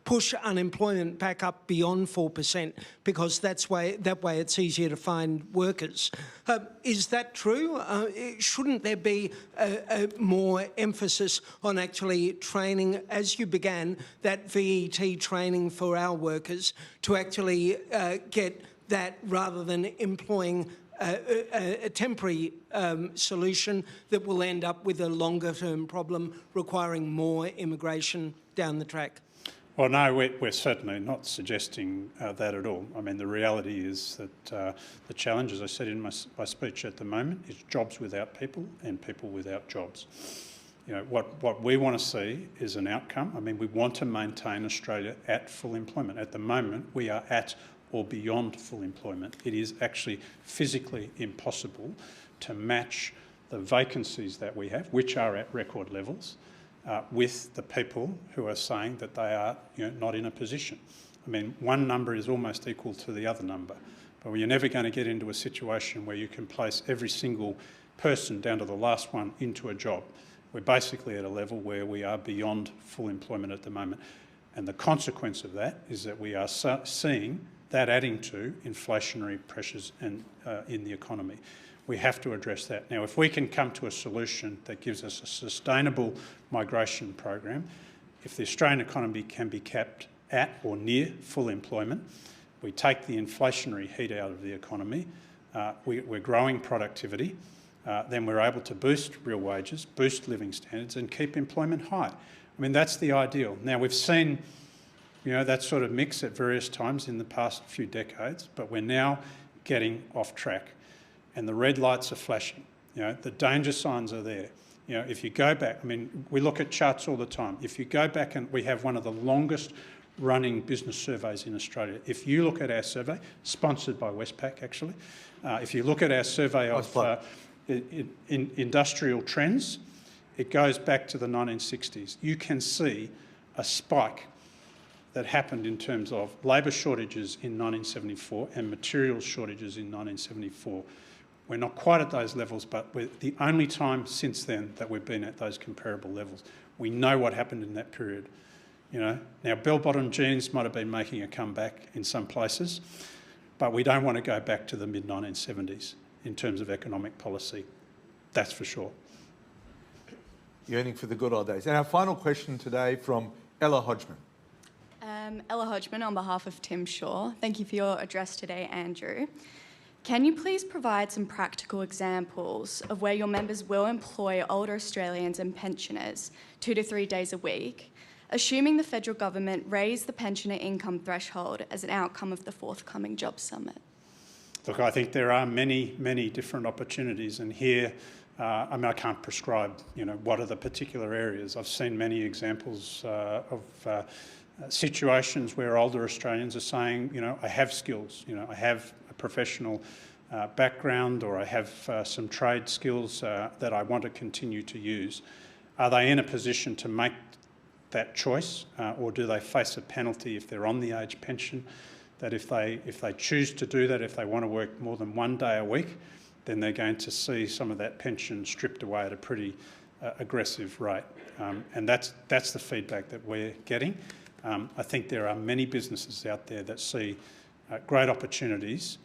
push unemployment back up beyond 4%, because that way it's easier to find workers. Is that true? Shouldn't there be a more emphasis on actually training, as you began, that VET training for our workers to actually get that rather than employing a temporary solution that will end up with a longer-term problem requiring more immigration down the track? Well, no, we're certainly not suggesting that at all. I mean, the reality is that the challenge, as I said in my speech at the moment, is jobs without people and people without jobs. What we want to see is an outcome. I mean, we want to maintain Australia at full employment. At the moment, we are at or beyond full employment. It is actually physically impossible to match the vacancies that we have, which are at record levels, with the people who are saying that they are not in a position. I mean, one number is almost equal to the other number, but you're never going to get into a situation where you can place every single person down to the last one into a job. We're basically at a level where we are beyond full employment at the moment. And the consequence of that is that we are seeing that adding to inflationary pressures in the economy. We have to address that. Now, if we can come to a solution that gives us a sustainable migration program, if the Australian economy can be kept at or near full employment, we take the inflationary heat out of the economy, we're growing productivity, then we're able to boost real wages, boost living standards and keep employment high. I mean, that's the ideal. Now, we've seen that sort of mix at various times in the past few decades, but we're now getting off track and the red lights are flashing. The danger signs are there. If you go back, I mean, we look at charts all the time. If you go back, and we have one of the longest running business surveys in Australia. If you look at our survey, sponsored by Westpac actually, if you look at our survey of industrial trends, it goes back to the 1960s. You can see a spike that happened in terms of labour shortages in 1974 and materials shortages in 1974. We're not quite at those levels, but we're the only time since then that we've been at those comparable levels. We know what happened in that period. Now bell-bottom jeans might have been making a comeback in some places, but we don't want to go back to the mid-1970s in terms of economic policy. That's for sure. Yearning for the good old days. And our final question today from Ella Hodgman. Ella Hodgman on behalf of Tim Shaw. Thank you for your address today, Andrew. Can you please provide some practical examples of where your members will employ older Australians and pensioners 2 to 3 days a week, assuming the federal government raised the pensioner income threshold as an outcome of the forthcoming Jobs Summit? Look, I think there are many, many different opportunities, and here, I can't prescribe, what are the particular areas. I've seen many examples of situations where older Australians are saying, I have skills, I have a professional background, or I have some trade skills that I want to continue to use. Are they in a position to make that choice, or do they face a penalty if they're on the age pension? That if they choose to do that, if they want to work more than 1 day a week, then they're going to see some of that pension stripped away at a pretty aggressive rate. And that's the feedback that we're getting. I think there are many businesses out there that see great opportunities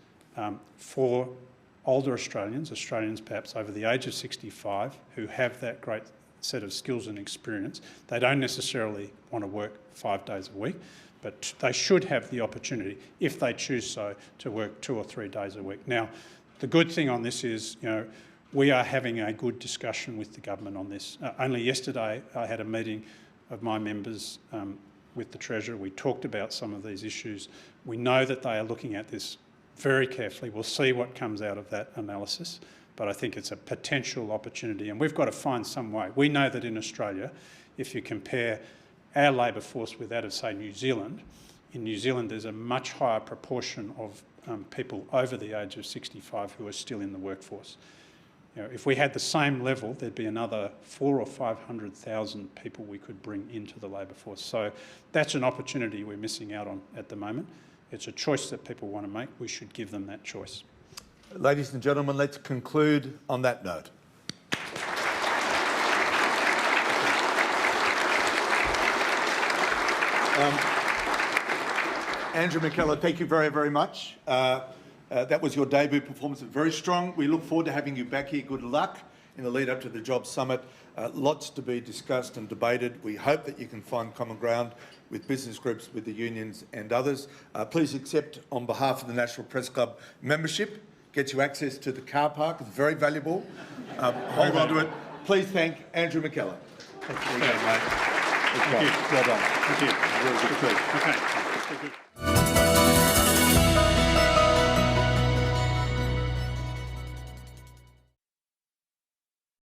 for older Australians perhaps over the age of 65, who have that great set of skills and experience. They don't necessarily want to work 5 days a week, but they should have the opportunity, if they choose so, to work 2 or 3 days a week. Now, the good thing on this is, we are having a good discussion with the government on this. Only yesterday I had a meeting of my members with the Treasurer. We talked about some of these issues. We know that they are looking at this very carefully. We'll see what comes out of that analysis, but I think it's a potential opportunity, and we've got to find some way. We know that in Australia, if you compare our labour force with that of, say, New Zealand, in New Zealand there's a much higher proportion of people over the age of 65 who are still in the workforce. If we had the same level, there'd be another 400,000 or 500,000 people we could bring into the labour force. So that's an opportunity we're missing out on at the moment. It's a choice that people want to make. We should give them that choice. Ladies and gentlemen, let's conclude on that note. Andrew McKellar, thank you very, very much. That was your debut performance, very strong. We look forward to having you back here. Good luck in the lead up to the Jobs Summit. Lots to be discussed and debated. We hope that you can find common ground with business groups, with the unions and others. Please accept, on behalf of the National Press Club membership, gets you access to the car park. It's very valuable. Hold on to it. Please thank Andrew McKellar. Thank you. Well done. Thank you. Really good. Okay.